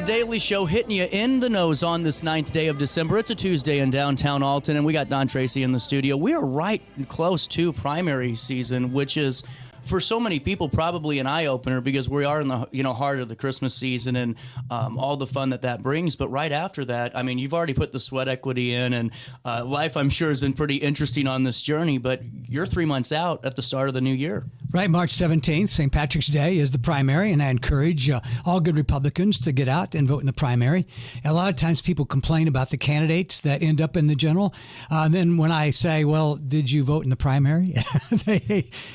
Daily Show hitting you in the nose on this 9th day of December. It's a Tuesday in downtown Alton, and we got Don Tracy in the studio. We are right close to primary season, which is, for so many people, probably an eye-opener because we are in the heart of the Christmas season and all the fun that brings. But right after that, I mean, you've already put the sweat equity in, and life, I'm sure, has been pretty interesting on this journey. But you're 3 months out at the start of the new year. Right, March 17th, St. Patrick's Day is the primary, and I encourage all good Republicans to get out and vote in the primary. A lot of times people complain about the candidates that end up in the general. Then when I say, well, did you vote in the primary?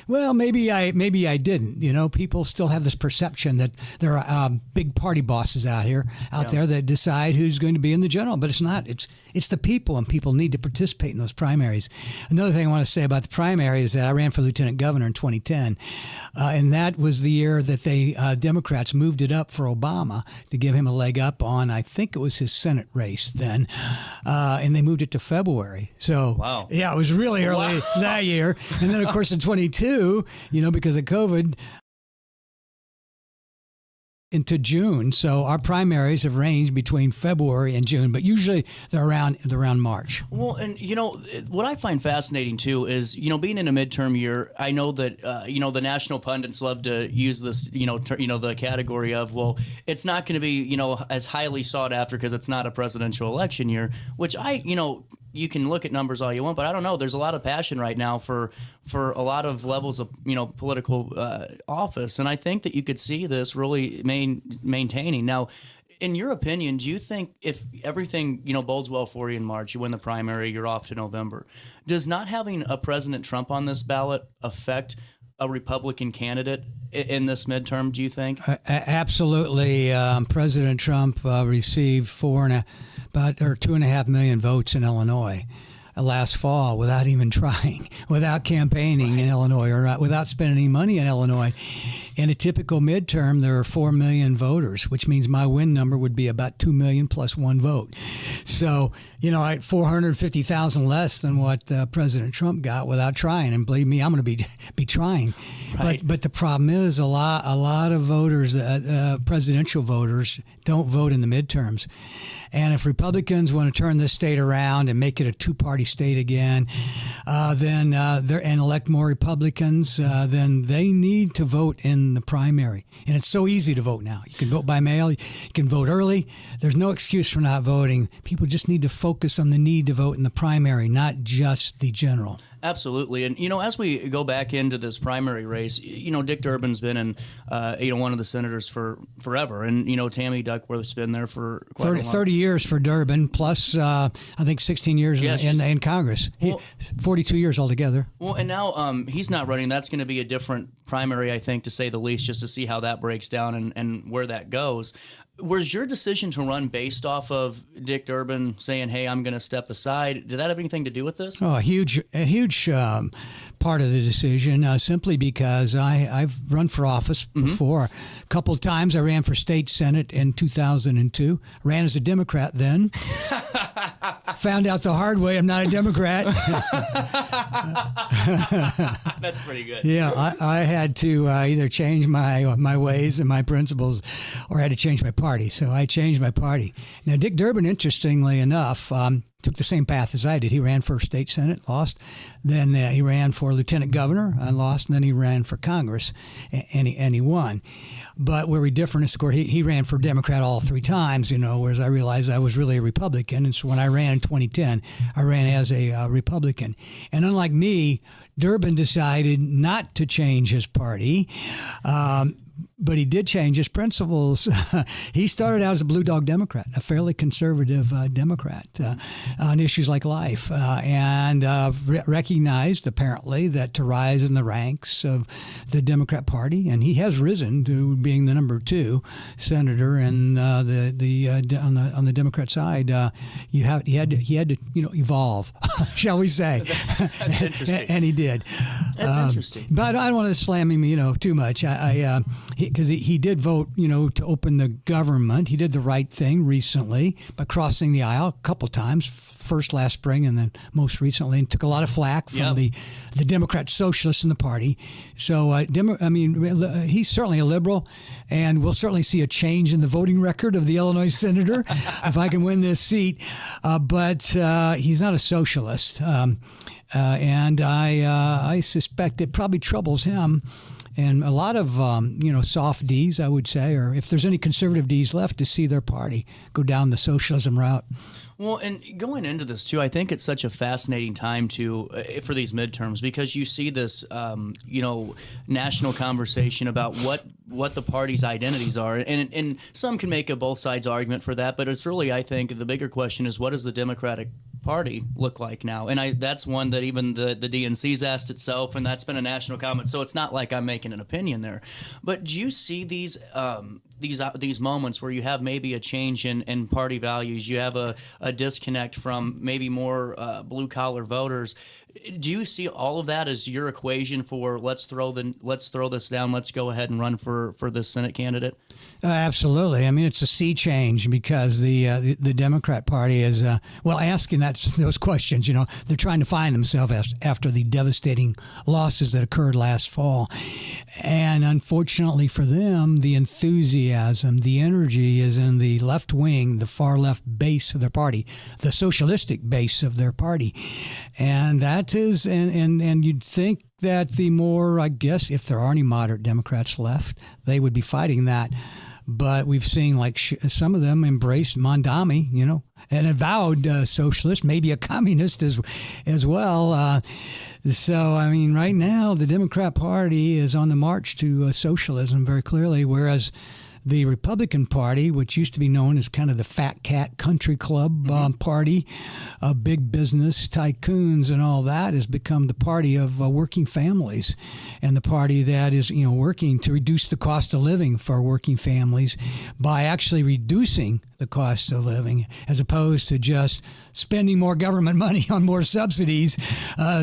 Well, maybe I didn't. You know, people still have this perception that there are big party bosses out there that decide who's going to be in the general, but it's not. It's the people, and people need to participate in those primaries. Another thing I want to say about the primary is that I ran for lieutenant governor in 2010, and that was the year that they Democrats moved it up for Obama to give him a leg up on, I think it was his Senate race then, and they moved it to February. So, wow. Yeah, it was really early that year. And then, of course, in 22, because of COVID, into June. So our primaries have ranged between February and June, but usually they're around March. Well, and what I find fascinating too is, being in a midterm year, I know that the national pundits love to use this, the category of, well, it's not going to be, as highly sought after because it's not a presidential election year, which you can look at numbers all you want, but I don't know. There's a lot of passion right now for a lot of levels of political office, and I think that you could see this really maintaining. Now, in your opinion, do you think if everything bodes well for you in March, you win the primary, you're off to November, does not having a President Trump on this ballot affect a Republican candidate in this midterm, do you think? Absolutely. President Trump received 2.5 million votes in Illinois last fall without even trying, without campaigning in Illinois, or without spending any money in Illinois. In a typical midterm, there are 4 million voters, which means my win number would be about 2 million plus one vote. So, 450,000 less than what President Trump got without trying. And believe me, I'm going to be trying. Right. But the problem is a lot of voters, presidential voters, don't vote in the midterms. And if Republicans want to turn this state around and make it a two-party state again, and elect more Republicans, then they need to vote in the primary. And it's so easy to vote now. You can vote by mail. You can vote early. There's no excuse for not voting. People just need to focus on the need to vote in the primary, not just the general. Absolutely. And, as we go back into this primary race, Dick Durbin's been in, one of the senators for forever. And, Tammy Duckworth's been there for quite 30 years for Durbin, plus, I think, 16 years in Congress. 42 years altogether. Well, and now he's not running. That's going to be a different primary, I think, to say the least, just to see how that breaks down and where that goes. Was your decision to run based off of Dick Durbin saying, hey, I'm going to step aside? Did that have anything to do with this? Oh, a huge part of the decision, simply because I've run for office before. A couple of times I ran for state senate in 2002. Ran as a Democrat then. Found out the hard way I'm not a Democrat. That's pretty good. Yeah, I had to either change my ways and my principles, or I had to change my party. So I changed my party. Now, Dick Durbin, interestingly enough, took the same path as I did. He ran for state senate, lost. Then he ran for lieutenant governor and lost. And then he ran for Congress, and he won. But where we differ is, of course, he ran for Democrat all three times, whereas I realized I was really a Republican. And so when I ran in 2010, I ran as a Republican. And unlike me, Durbin decided not to change his party. But he did change his principles. He started out as a Blue Dog Democrat, a fairly conservative Democrat on issues like life, and recognized, apparently, that to rise in the ranks of the Democrat Party, and he has risen to being the number 2 senator, and on the Democrat side, he had to evolve, shall we say? That's interesting, and he did. That's interesting. But I don't want to slam him, too much. because he did vote, to open the government. He did the right thing recently by crossing the aisle a couple times, first last spring and then most recently, and took a lot of flack from the Democrat socialists in the party. So, he's certainly a liberal, and we'll certainly see a change in the voting record of the Illinois senator if I can win this seat. But he's not a socialist, and I suspect it probably troubles him. And a lot of, soft Ds, I would say, or if there's any conservative Ds left, to see their party go down the socialism route. Well, and going into this, too, I think it's such a fascinating time, for these midterms, because you see this, national conversation about what the party's identities are. And some can make a both sides argument for that, but it's really, I think, the bigger question is, what does the Democratic Party look like now? And that's one that even the DNC's asked itself, and that's been a national comment. So it's not like I'm making an opinion there. But do you see these moments where you have maybe a change in party values, you have a disconnect from maybe more blue collar voters? Do you see all of that as your equation for let's throw this down, let's go ahead and run for this Senate candidate? Absolutely. I mean, it's a sea change because the Democrat Party is asking those questions. They're trying to find themselves after the devastating losses that occurred last fall, and unfortunately for them, the enthusiasm, the energy is in the left wing, the far left base of their party, the socialistic base of their party, and that is, and you'd think that the more, I guess, if there are any moderate Democrats left, they would be fighting that. But we've seen some of them embrace Mondami, an avowed socialist, maybe a communist as well. So, I mean, right now, the Democrat Party is on the march to socialism very clearly, whereas the Republican Party, which used to be known as kind of the fat cat country club party of big business tycoons and all that, has become the party of working families, and the party that is working to reduce the cost of living for working families by actually reducing the cost of living, as opposed to just spending more government money on more subsidies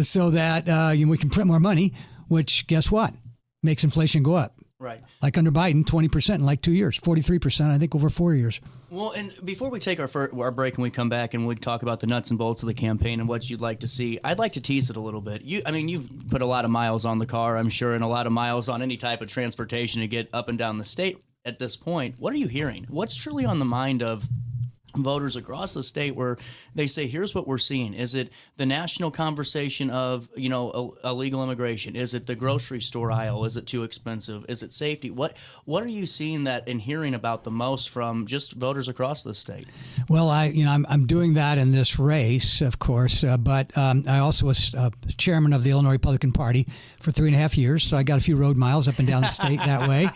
so that we can print more money, which, guess what, makes inflation go up. Right. Like under Biden, 20% in 2 years, 43%, I think, over 4 years. Well, and before we take our break and we come back and we talk about the nuts and bolts of the campaign and what you'd like to see, I'd like to tease it a little bit. You've put a lot of miles on the car, I'm sure, and a lot of miles on any type of transportation to get up and down the state at this point. What are you hearing? What's truly on the mind of voters across the state where they say, here's what we're seeing? Is it the national conversation of, illegal immigration? Is it the grocery store aisle? Is it too expensive? Is it safety? What are you seeing that and hearing about the most from just voters across the state? Well, I'm doing that in this race, of course, but I also was chairman of the Illinois Republican Party for 3.5 years, so I got a few road miles up and down the state that way.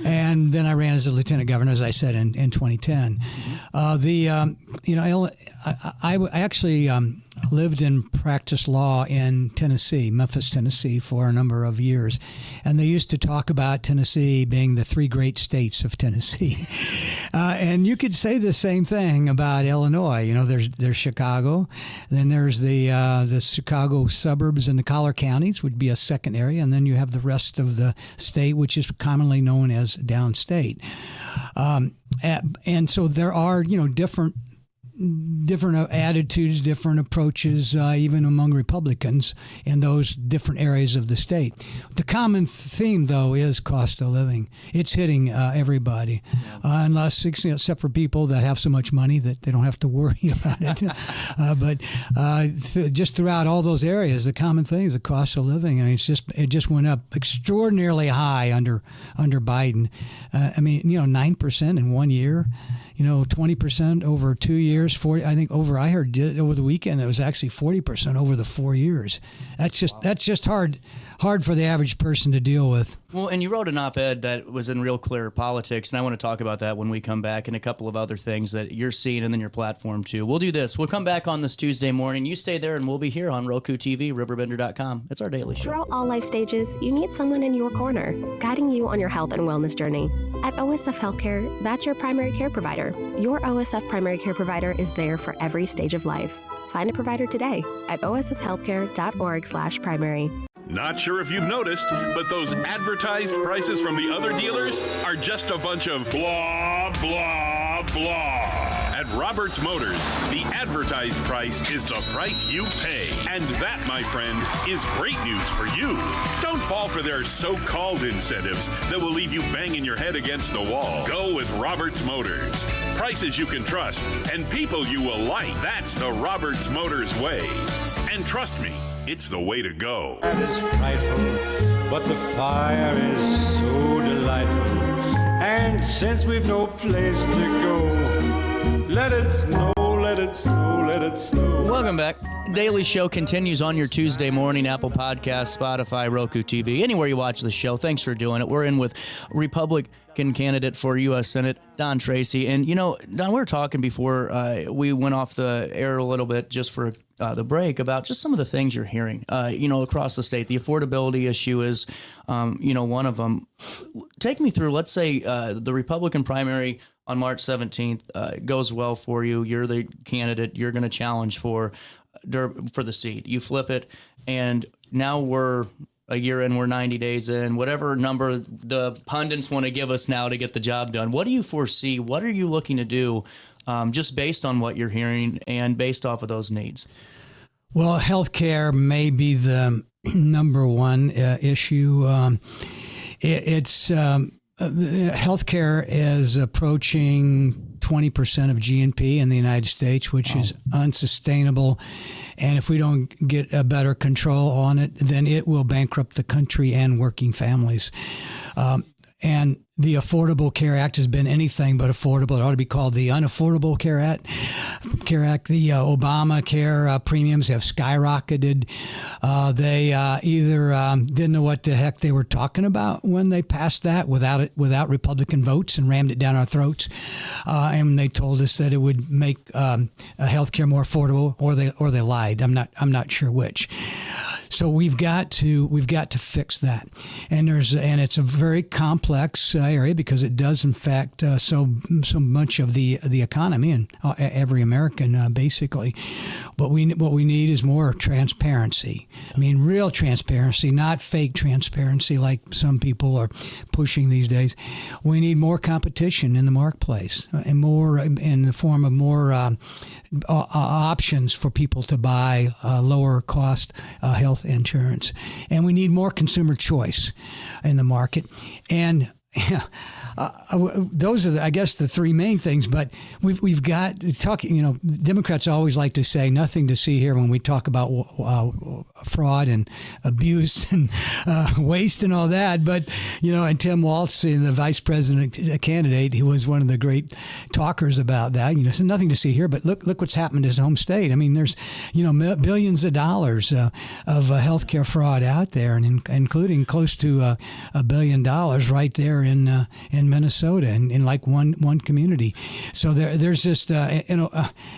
And then I ran as a lieutenant governor, as I said, in 2010. I actually lived and practiced law in Tennessee, Memphis, Tennessee, for a number of years. And they used to talk about Tennessee being the three great states of Tennessee. And you could say the same thing about Illinois. There's Chicago. Then there's the Chicago suburbs and the collar counties would be a second area. And then you have the rest of the state, which is commonly known as downstate. And so there are, different attitudes, different approaches, even among Republicans in those different areas of the state. The common theme, though, is cost of living. It's hitting everybody, unless except for people that have so much money that they don't have to worry about it. But just throughout all those areas, the common thing is the cost of living. I mean, it just went up extraordinarily high under Biden. 9% in 1 year. 20% over 2 years, 40. I think I heard over the weekend it was actually 40% over the 4 years. That's just hard for the average person to deal with. Well, and you wrote an op-ed that was in Real Clear Politics, and I want to talk about that when we come back, and a couple of other things that you're seeing and then your platform too. We'll do this. We'll come back on this Tuesday morning. You stay there, and we'll be here on Roku TV, RiverBender.com. It's our daily show. Throughout all life stages, you need someone in your corner, guiding you on your health and wellness journey. At OSF Healthcare, that's your primary care provider. Your OSF primary care provider is there for every stage of life. Find a provider today at osfhealthcare.org/primary. Not sure if you've noticed, but those advertised prices from the other dealers are just a bunch of blah, blah, blah. At Roberts Motors, the advertised price is the price you pay. And that, my friend, is great news for you. Don't fall for their so-called incentives that will leave you banging your head against the wall. Go with Roberts Motors. Prices you can trust and people you will like. That's the Roberts Motors way. And trust me, it's the way to go. It is frightful, but the fire is so delightful. And since we've no place to go, let it snow, let it snow, let it snow. Welcome back. Daily Show continues on your Tuesday morning, Apple Podcasts, Spotify, Roku TV, anywhere you watch the show. Thanks for doing it. We're in with Republican candidate for U.S. Senate, Don Tracy. And, you know, Don, we were talking before we went off the air a little bit just for the break about just some of the things you're hearing, you know, across the state. The affordability issue is, you know, one of them. Take me through, let's say, the Republican primary on March 17th goes well for you. You're the candidate. You're going to challenge for the seat. You flip it, and now we're a year in, we're 90 days in, whatever number the pundits want to give us now to get the job done. What do you foresee? What are you looking to do just based on what you're hearing and based off of those needs? Well, healthcare may be the number one issue. Healthcare is approaching 20% of GNP in the United States, which is unsustainable. And if we don't get a better control on it, then it will bankrupt the country and working families. And the Affordable Care Act has been anything but affordable. It ought to be called the Unaffordable Care Act. The Obamacare premiums have skyrocketed. They either didn't know what the heck they were talking about when they passed that without Republican votes and rammed it down our throats. And they told us that it would make health care more affordable, or they lied. I'm not sure which. So we've got to fix that, and it's a very complex area because it does affect so much of the economy and every American basically. What we need is more transparency. I mean, real transparency, not fake transparency like some people are pushing these days. We need more competition in the marketplace and more in the form of more options for people to buy lower cost health insurance. And we need more consumer choice in the market. And those are, I guess, the three main things. But we've got talking. You know, Democrats always like to say nothing to see here when we talk about fraud and abuse and waste and all that. But you know, and Tim Walz, the vice president candidate, he was one of the great talkers about that. You know, so nothing to see here. But look what's happened in his home state. I mean, there's billions of dollars of healthcare fraud out there, and including close to $1 billion right there in Minnesota in like one community. So there's just I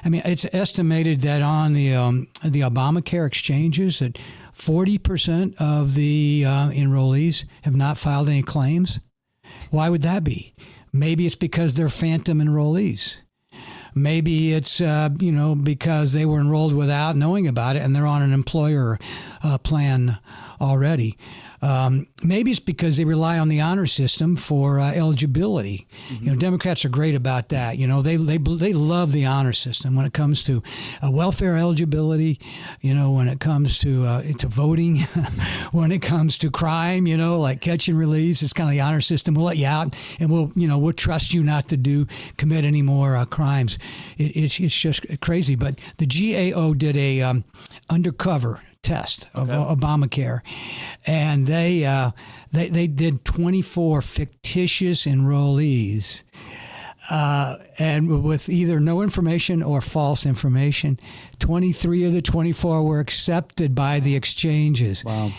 mean, it's estimated that on the Obamacare exchanges that 40% of the enrollees have not filed any claims. Why would that be? Maybe it's because they're phantom enrollees. Maybe it's because they were enrolled without knowing about it and they're on an employer plan already. Maybe it's because they rely on the honor system for eligibility. Mm-hmm. You know, Democrats are great about that. You know, they love the honor system when it comes to welfare eligibility. You know, when it comes to voting, when it comes to crime. You know, like catch and release. It's kind of the honor system. We'll let you out, and we'll trust you not to commit any more crimes. It's just crazy. But the GAO did a undercover test of Obamacare, and they did 24 fictitious enrollees, and with either no information or false information. 23 of the 24 were accepted by the exchanges. Wow!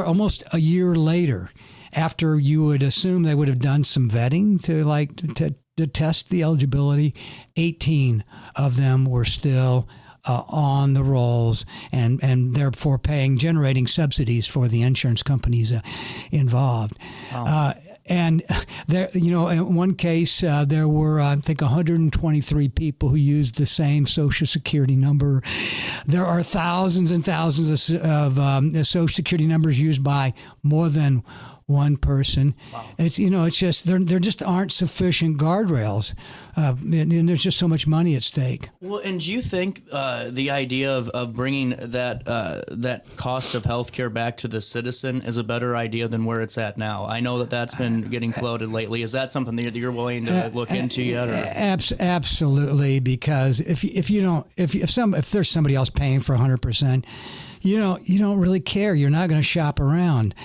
Almost a year later, after you would assume they would have done some vetting to test the eligibility, 18 of them were still on the rolls and therefore generating subsidies for the insurance companies involved. Wow. And there, in one case, there were, I think, 123 people who used the same Social Security number. There are thousands and thousands of Social Security numbers used by more than one person. Wow. It's just there just aren't sufficient guardrails, and there's just so much money at stake. Well, and do you think the idea of bringing that cost of healthcare back to the citizen is a better idea than where it's at now? I know that's been getting floated lately. Is that something that you're willing to look into yet? Or? Absolutely, because if there's somebody else paying for 100%, you don't really care. You're not going to shop around.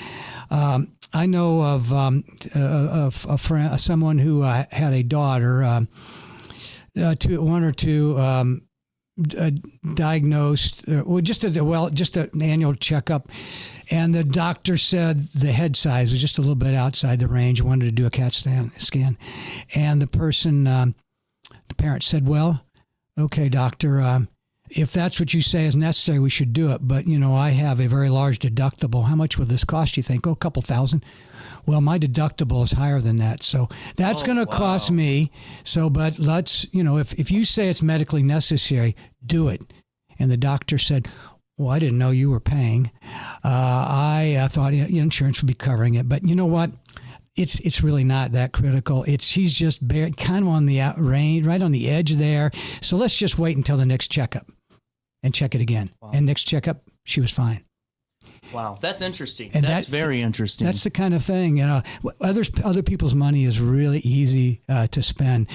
I know of a friend, someone who had a daughter, one or two diagnosed, just an annual checkup, and the doctor said the head size was just a little bit outside the range. Wanted to do a CAT scan, and the parent said, "Well, okay, doctor. If that's what you say is necessary, we should do it. But, I have a very large deductible. How much would this cost, you think? Oh, a couple thousand. Well, my deductible is higher than that. So that's going to cost me. So, but let's, if you say it's medically necessary, do it." And the doctor said, "Well, I didn't know you were paying. I thought insurance would be covering it. But you know what? It's really not that critical. She's just kind of on the range, right on the edge there. So let's just wait until the next checkup and check it again." Wow. And next checkup, she was fine. Wow, that's interesting. And that's very interesting. That's the kind of thing, other people's money is really easy to spend.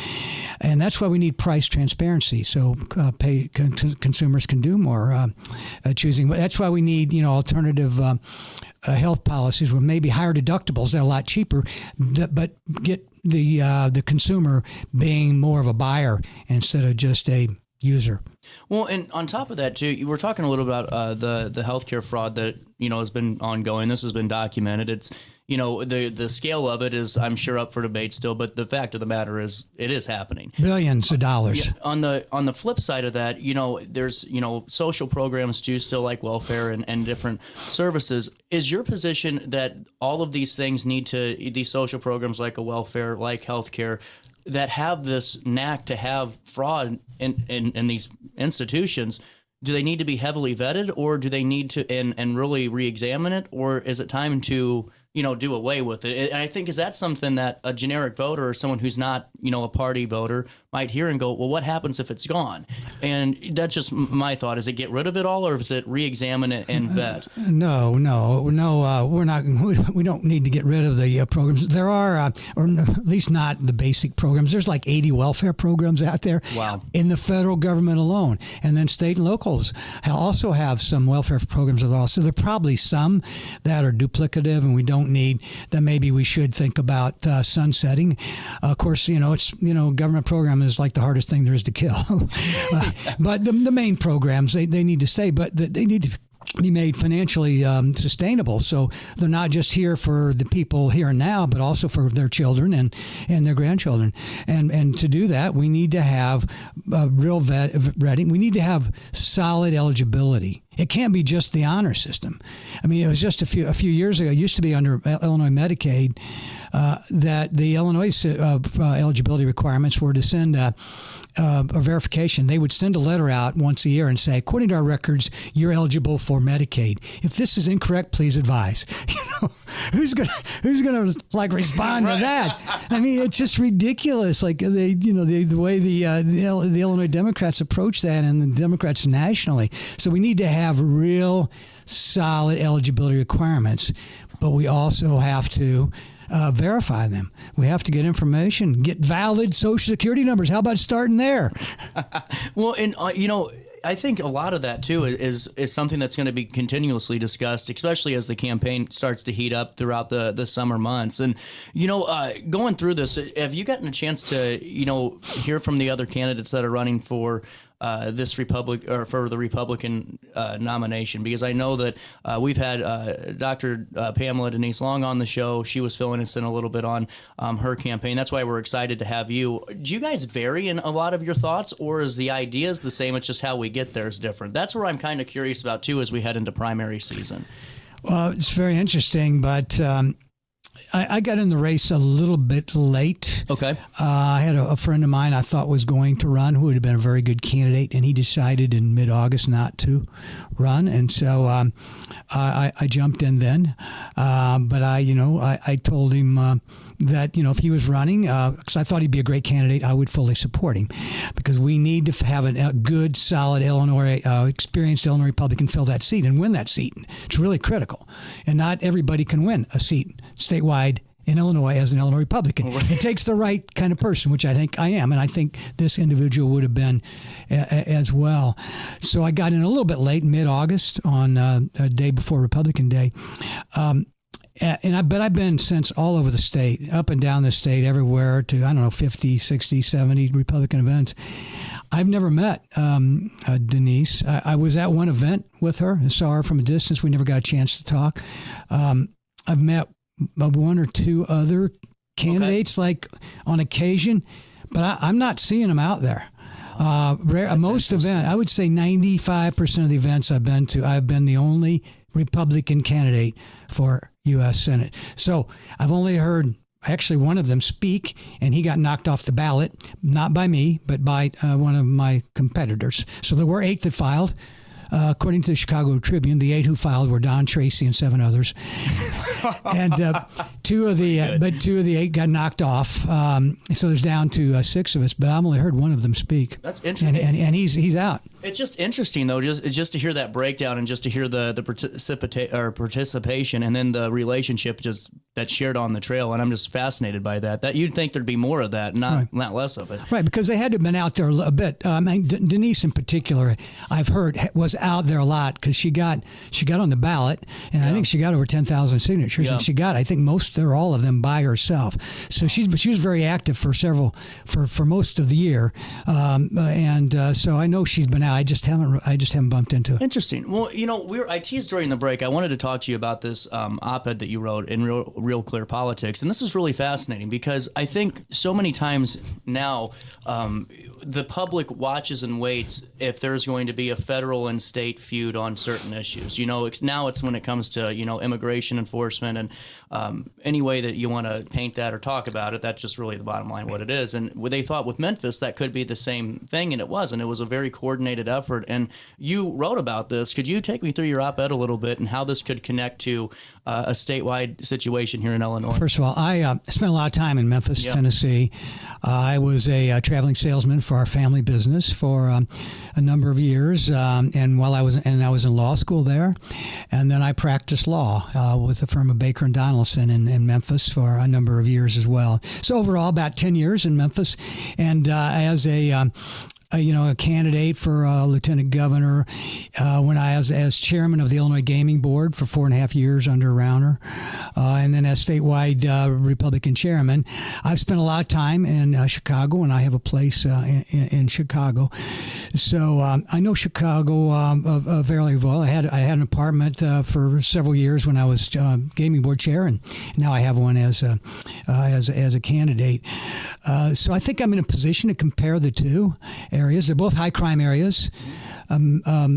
And that's why we need price transparency, so consumers can do more choosing. That's why we need, alternative health policies with maybe higher deductibles that are a lot cheaper, but get the consumer being more of a buyer instead of just a user. Well, and on top of that, too, you were talking a little about the healthcare fraud that, has been ongoing. This has been documented. It's, the scale of it is, I'm sure, up for debate still. But the fact of the matter is, it is happening. Billions of dollars. Yeah, on the flip side of that, there's, social programs too, still like welfare and different services. Is your position that all of these things these social programs like a welfare, like healthcare, that have this knack to have fraud in these institutions, do they need to be heavily vetted, or do they need to and really re-examine it, or is it time to do away with it? And I think, is that something that a generic voter or someone who's not a party voter might hear and go, well, what happens if it's gone? And that's just my thought. Is it get rid of it all, or is it re-examine it and vet? No. We're not. We don't need to get rid of the programs. There are, or at least not the basic programs. There's like 80 welfare programs out there. Wow. In the federal government alone, and then state and locals also have some welfare programs as well. So there are probably some that are duplicative, and we don't need that. Maybe we should think about sunsetting. Of course, it's government program is like the hardest thing there is to kill. But the main programs they need to stay, but they need to be made financially sustainable. So they're not just here for the people here and now, but also for their children and their grandchildren. And to do that, we need to have real vetting. We need to have solid eligibility. It can't be just the honor system. I mean, it was just a few years ago. It used to be under Illinois Medicaid that the Illinois eligibility requirements were to send a verification. They would send a letter out once a year and say, according to our records, you're eligible for Medicaid. If this is incorrect, please advise. Who's gonna like respond to that? I mean, it's just ridiculous. Like the way the Illinois Democrats approach that, and the Democrats nationally. So we need to have real solid eligibility requirements, but we also have to verify them. We have to get information, get valid Social Security numbers. How about starting there? Well, and I think a lot of that too is something that's going to be continuously discussed, especially as the campaign starts to heat up throughout the summer months. And going through this, have you gotten a chance to hear from the other candidates that are running for for the Republican nomination? Because I know that we've had Dr. Pamela Denise Long on the show. She was filling us in a little bit on her campaign. That's why we're excited to have you. Do you guys vary in a lot of your thoughts, or is the ideas the same? It's just how we get there is different. That's where I'm kind of curious about too as we head into primary season. Well, it's very interesting, but I got in the race a little bit late. Okay. I had a friend of mine I thought was going to run, who would have been a very good candidate, and he decided in mid-August not to run, and so I jumped in then. But I told him that if he was running, because I thought he'd be a great candidate, I would fully support him, because we need to have a good, solid Illinois, experienced Illinois Republican fill that seat and win that seat. It's really critical, and not everybody can win a seat statewide in Illinois as an Illinois Republican. Right. It takes the right kind of person, which I think I am, and I think this individual would have been as well. So I got in a little bit late, mid-August, on a day before Republican Day. But I've been since all over the state, up and down the state, everywhere to, 50, 60, 70 Republican events. I've never met Denise. I was at one event with her. I saw her from a distance. We never got a chance to talk. I've met one or two other candidates, like on occasion, but I'm not seeing them out there. Most events, I would say 95% of the events I've been to, I've been the only Republican candidate for U.S. Senate. So I've only heard actually one of them speak, and he got knocked off the ballot, not by me, but by one of my competitors. So there were 8 that filed. According to the Chicago Tribune, the 8 who filed were Don Tracy and 7 others, and two of the 8 got knocked off. So there's down to 6 of us, but I've only heard one of them speak. That's interesting, and he's out. It's just interesting though, just to hear that breakdown and just to hear the participation and then the relationship that's shared on the trail, and I'm just fascinated by that. That you'd think there'd be more of that, not less of it. Right, because they had to have been out there a bit. Denise in particular, I've heard, was out there a lot because she got on the ballot, and I think she got over 10,000 signatures, and she got, I think, most or all of them by herself. So she was very active for most of the year, so I know she's been out. I just haven't bumped into it. Interesting. Well, I teased during the break. I wanted to talk to you about this op-ed that you wrote in Real Clear Politics, and this is really fascinating because I think so many times now the public watches and waits if there's going to be a federal and state feud on certain issues. Now it's when it comes to immigration enforcement and any way that you want to paint that or talk about it. That's just really the bottom line what it is. And they thought with Memphis that could be the same thing, and it wasn't. It was a very coordinated effort. And you wrote about this. Could you take me through your op-ed a little bit and how this could connect to a statewide situation here in Illinois? First of all, I spent a lot of time in Memphis, Tennessee. I was a traveling salesman for our family business for a number of years, and I was in law school there, and then I practiced law with the firm of Baker and Donaldson in Memphis for a number of years as well. So overall, about 10 years in Memphis, and as a candidate for lieutenant governor when I was as chairman of the Illinois Gaming Board for 4.5 years under Rauner, and then as statewide Republican chairman. I've spent a lot of time in Chicago, and I have a place in Chicago. So I know Chicago fairly well. I had an apartment for several years when I was gaming board chair, and now I have one as a candidate. So I think I'm in a position to compare the two areas. They're both high crime areas.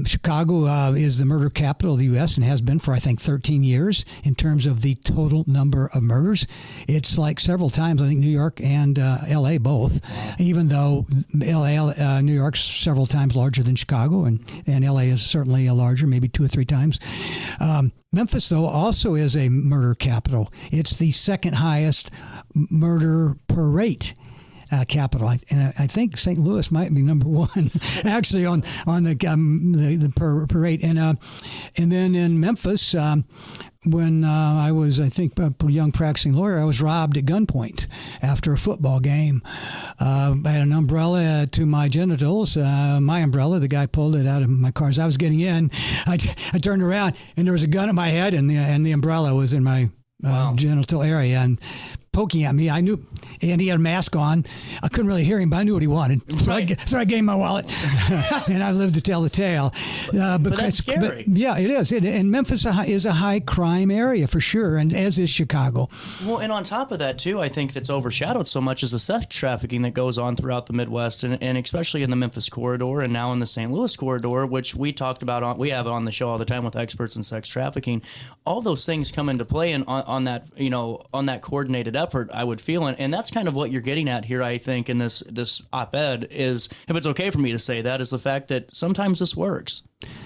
Chicago is the murder capital of the U.S. and has been for, I think, 13 years in terms of the total number of murders. It's like several times, I think, New York and L.A. both, even though New York's several times larger than Chicago, and L.A. is certainly larger, maybe 2 or 3 times. Memphis, though, also is a murder capital. It's the second highest murder per rate capital, and I think St. Louis might be number 1 actually on the per rate. And then in Memphis, when I was, I think, a young practicing lawyer, I was robbed at gunpoint after a football game. I had an umbrella to my genitals, my umbrella. The guy pulled it out of my car as I was getting in. I turned around, and there was a gun at my head, and the umbrella was in my genital area, and poking at me. I knew, and he had a mask on. I couldn't really hear him, but I knew what he wanted. So I gave him my wallet, and I lived to tell the tale. But that's scary. Yeah, it is. And Memphis is a high crime area for sure, and as is Chicago. Well, and on top of that, too, I think that's overshadowed so much is the sex trafficking that goes on throughout the Midwest, and especially in the Memphis corridor and now in the St. Louis corridor, which we talked about. We have on the show all the time with experts in sex trafficking. All those things come into play and on that, on that coordinated effort, I would feel. And that's kind of what you're getting at here, I think, in this op-ed is, if it's okay for me to say that, is the fact that sometimes this works.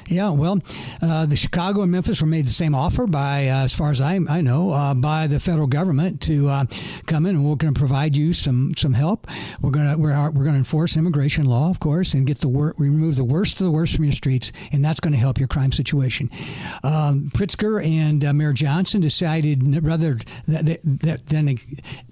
Yeah, well, the Chicago and Memphis were made the same offer by, as far as I know, by the federal government to come in, and we're going to provide you some help. We're going to enforce immigration law, of course, and remove the worst of the worst from your streets, and that's going to help your crime situation. Pritzker and Mayor Johnson decided rather than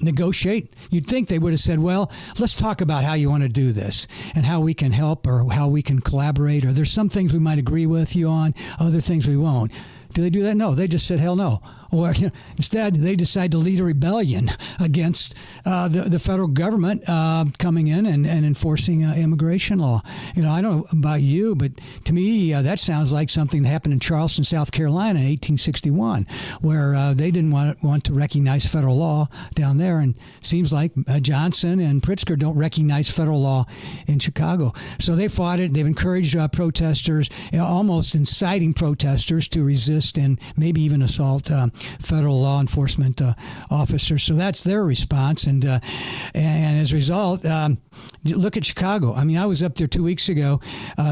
negotiate, you'd think they would have said, well, let's talk about how you want to do this and how we can help or how we can collaborate, or there's some things we might agree with you on, other things we won't. Do they do that? No, they just said hell no. Or instead, they decide to lead a rebellion against the federal government coming in and enforcing immigration law. I don't know about you, but to me, that sounds like something that happened in Charleston, South Carolina in 1861, where they didn't want to recognize federal law down there. And it seems like Johnson and Pritzker don't recognize federal law in Chicago. So they fought it. They've encouraged protesters, almost inciting protesters to resist and maybe even assault federal law enforcement officers. So that's their response. And as a result, look at Chicago. I mean, I was up there 2 weeks ago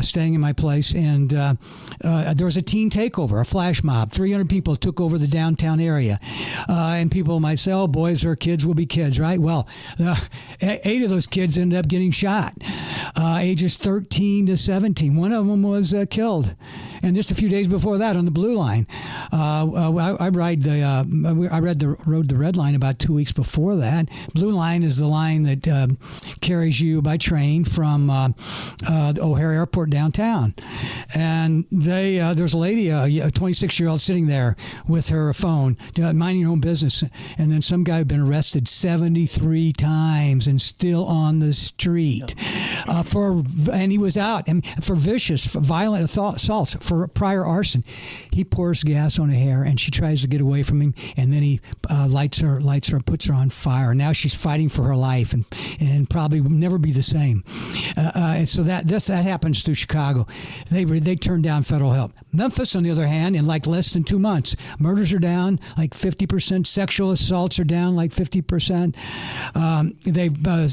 staying in my place, and there was a teen takeover, a flash mob. 300 people took over the downtown area. And people might say, oh, boys or kids will be kids, right? Well, 8 of those kids ended up getting shot, ages 13 to 17. One of them was killed. And just a few days before that, on the Blue Line, I rode the Red Line about 2 weeks before that. Blue Line is the line that carries you by train from the O'Hare Airport downtown. And there's a lady, a 26-year-old, sitting there with her phone, minding her own business. And then some guy had been arrested 73 times and still on the street and he was out for violent assaults. For prior arson. He pours gas on her hair, and she tries to get away from him, and then he lights her, puts her on fire. Now she's fighting for her life, and probably will never be the same. And so that happens through Chicago. They turn down federal help. Memphis, on the other hand, in like less than 2 months, murders are down like 50%, sexual assaults are down like 50%.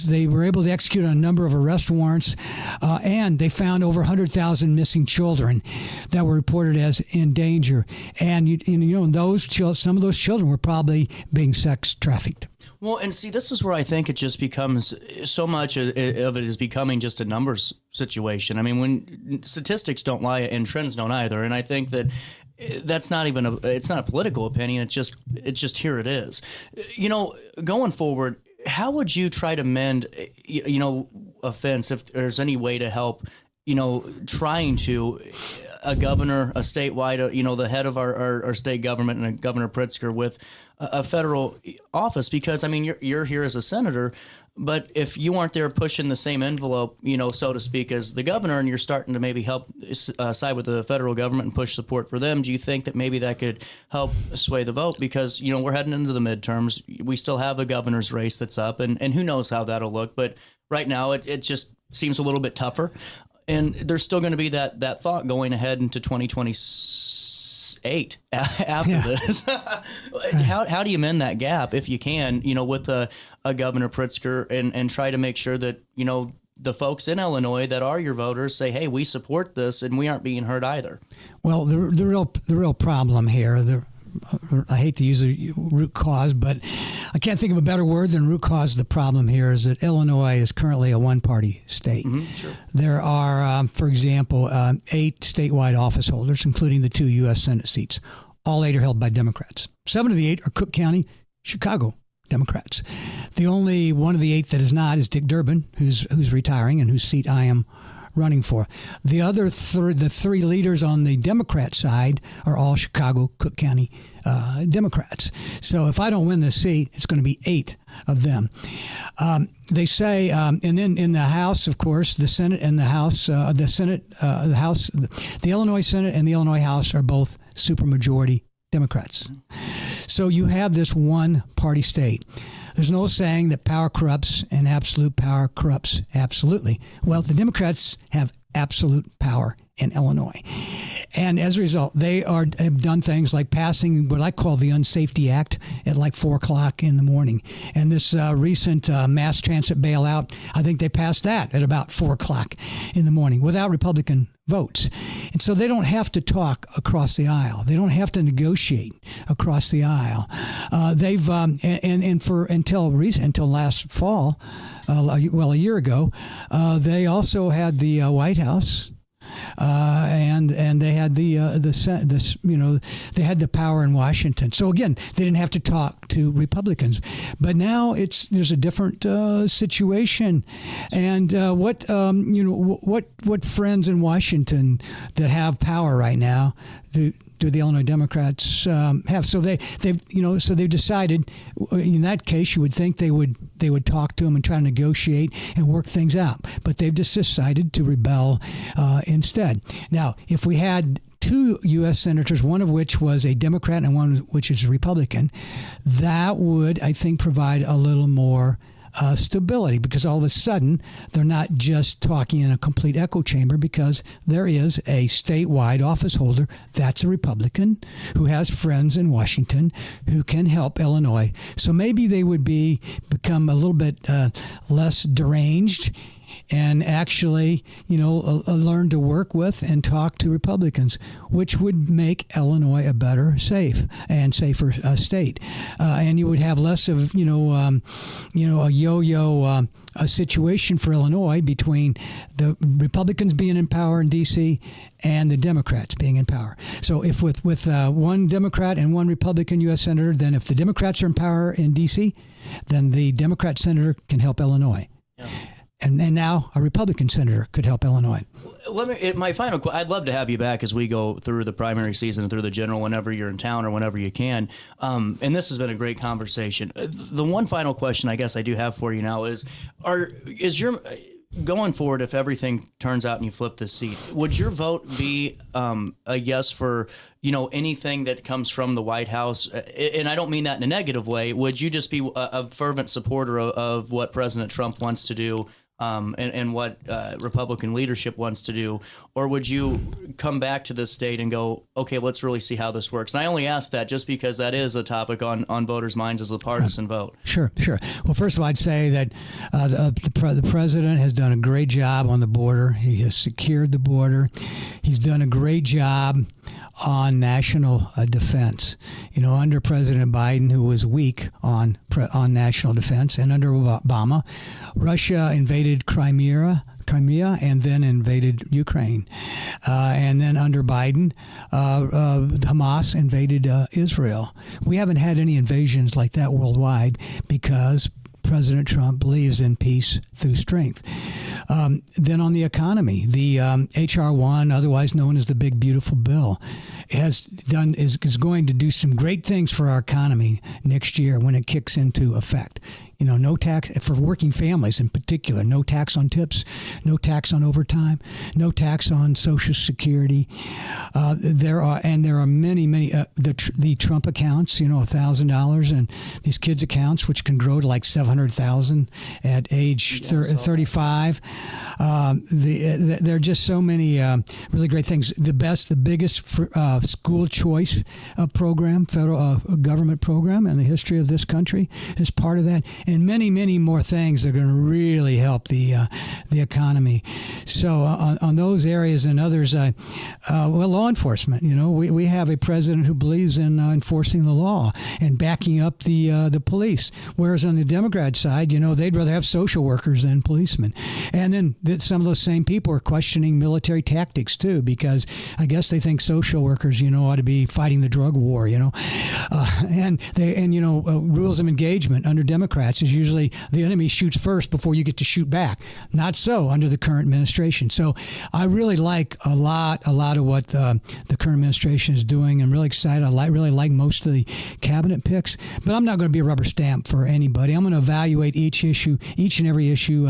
They were able to execute a number of arrest warrants, and they found over 100,000 missing children that were reported as in danger. And some of those children were probably being sex trafficked. Well, and see, this is where I think it just becomes so much of it is becoming just a numbers situation. I mean, when statistics don't lie and trends don't either. And I think that that's not even it's not a political opinion. It's just here it is. Going forward, how would you try to mend, offense if there's any way to help, trying to a governor, a statewide, the head of our state government and Governor Pritzker with a federal office, because I mean, you're here as a senator, but if you aren't there pushing the same envelope, so to speak, as the governor, and you're starting to maybe help side with the federal government and push support for them, do you think that maybe that could help sway the vote? Because, we're heading into the midterms. We still have a governor's race that's up, and who knows how that'll look. But right now, it just seems a little bit tougher. And there's still going to be that thought going ahead into 2028 after this. How do you mend that gap, if you can, with a Governor Pritzker and try to make sure that, the folks in Illinois that are your voters say, hey, we support this and we aren't being hurt either? Well, the real problem here, I hate to use a root cause, but I can't think of a better word than root cause. The problem here is that Illinois is currently a one-party state. Mm-hmm, sure. There are, for example, 8 statewide office holders, including the 2 U.S. Senate seats. All 8 are held by Democrats. 7 of the 8 are Cook County, Chicago Democrats. The only one of the 8 that is not is Dick Durbin, who's retiring and whose seat I am running for. The other the three leaders on the Democrat side are all Chicago, Cook County Democrats. So if I don't win this seat, it's going to be 8 of them. They say, and then in the House, of course, the Senate and the House, the Illinois Senate and the Illinois House are both supermajority Democrats. So you have this one-party state. There's no saying that power corrupts and absolute power corrupts absolutely. Well, the Democrats have absolute power in Illinois. And as a result, they have done things like passing what I call the Unsafety Act at like 4 o'clock in the morning. And this recent mass transit bailout, I think they passed that at about 4 o'clock in the morning without Republican votes. And so they don't have to talk across the aisle. They don't have to negotiate across the aisle. They've until last fall, a year ago, they also had the White House. And they had they had the power in Washington. So again, they didn't have to talk to Republicans. But now there's a different situation. And what friends in Washington that have power right now do the Illinois Democrats have? So they've decided. In that case, you would think they would talk to them and try to negotiate and work things out. But they've just decided to rebel instead. Now, if we had 2 U.S. senators, one of which was a Democrat and one which is a Republican, that would, I think, provide a little more stability, because all of a sudden they're not just talking in a complete echo chamber, because there is a statewide office holder that's a Republican who has friends in Washington who can help Illinois. So maybe they would become a little bit less deranged and actually, learn to work with and talk to Republicans, which would make Illinois a better, safer state. And you would have less of, a yo-yo situation for Illinois between the Republicans being in power in D.C. and the Democrats being in power. So if with one Democrat and one Republican U.S. senator, then if the Democrats are in power in D.C., then the Democrat senator can help Illinois. Yeah. And now a Republican senator could help Illinois. My final question, I'd love to have you back as we go through the primary season and through the general whenever you're in town or whenever you can. And this has been a great conversation. The one final question I guess I do have for you now is your going forward, if everything turns out and you flip this seat, would your vote be a yes for anything that comes from the White House? And I don't mean that in a negative way. Would you just be a fervent supporter of what President Trump wants to do and what Republican leadership wants to do? Or would you come back to this state and go, okay, let's really see how this works? And I only ask that just because that is a topic on voters' minds as a partisan vote. Sure. Well, first of all, I'd say that the president has done a great job on the border. He has secured the border. He's done a great job on national defense. Under President Biden, who was weak on national defense, and under Obama, Russia invaded Crimea and then invaded Ukraine. And then under Biden, Hamas invaded Israel. We haven't had any invasions like that worldwide because President Trump believes in peace through strength. Then on the economy, the H.R. 1, otherwise known as the Big Beautiful Bill, is going to do some great things for our economy next year when it kicks into effect. No tax for working families in particular, no tax on tips, no tax on overtime, no tax on Social Security. There are many the Trump accounts, $1,000, and these kids' accounts, which can grow to like $700,000 at age 35. There are just so many really great things. The biggest school choice program, federal government program in the history of this country is part of that. And many, many more things that are going to really help the economy. So on those areas and others, law enforcement. We have a president who believes in enforcing the law and backing up the police. Whereas on the Democrat side, they'd rather have social workers than policemen. And then that some of those same people are questioning military tactics too, because I guess they think social workers, ought to be fighting the drug war, and rules of engagement under Democrats is usually the enemy shoots first before you get to shoot back. Not so under the current administration. So I really like a lot of what the current administration is doing. I'm really excited. I really like most of the cabinet picks, but I'm not going to be a rubber stamp for anybody. I'm going to evaluate each and every issue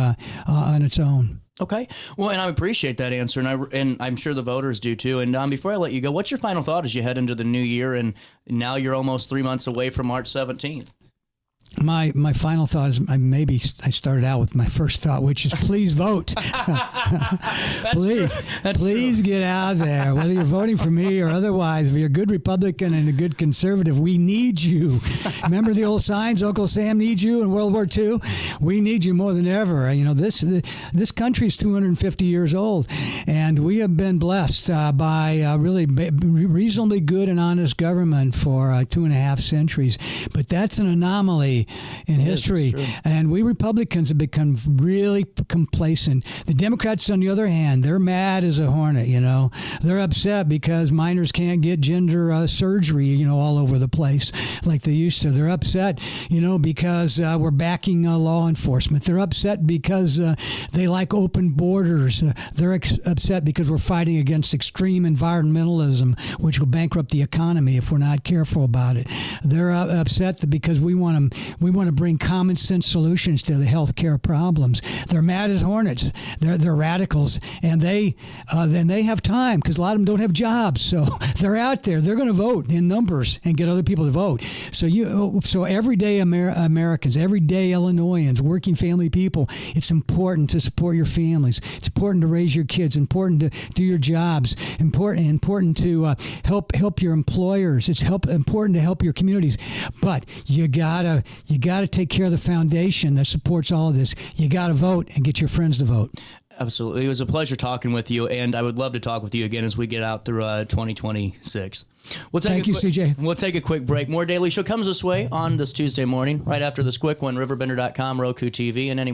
on its own. Okay. Well, and I appreciate that answer, and I'm sure the voters do too. And before I let you go, what's your final thought as you head into the new year, and now you're almost 3 months away from March 17th? My final thought is I started out with my first thought, which is please vote. Please get out there. Whether you're voting for me or otherwise, if you're a good Republican and a good conservative, we need you. Remember the old signs, Uncle Sam needs you in World War II? We need you more than ever. This country is 250 years old, and we have been blessed by really reasonably good and honest government for 2.5 centuries. But that's an anomaly in history, and we Republicans have become really complacent. The Democrats, on the other hand, they're mad as a hornet. They're upset because minors can't get gender surgery, all over the place like they used to. They're upset, because we're backing law enforcement. They're upset because they like open borders. They're upset because we're fighting against extreme environmentalism, which will bankrupt the economy if we're not careful about it. They're upset because we want to bring common sense solutions to the healthcare problems. They're mad as hornets. They're radicals, and they have time because a lot of them don't have jobs. So they're out there. They're going to vote in numbers and get other people to vote. So everyday Americans, everyday Illinoisans, working family people, it's important to support your families. It's important to raise your kids. Important to do your jobs. Important to help your employers. It's important to help your communities. But you gotta take care of the foundation that supports all of this. You gotta vote and get your friends to vote. Absolutely. It was a pleasure talking with you, and I would love to talk with you again as we get out through 2026. Thank you, CJ. We'll take a quick break. More Daily Show comes this way on this Tuesday morning, right after this quick one, RiverBender.com, Roku TV, and anywhere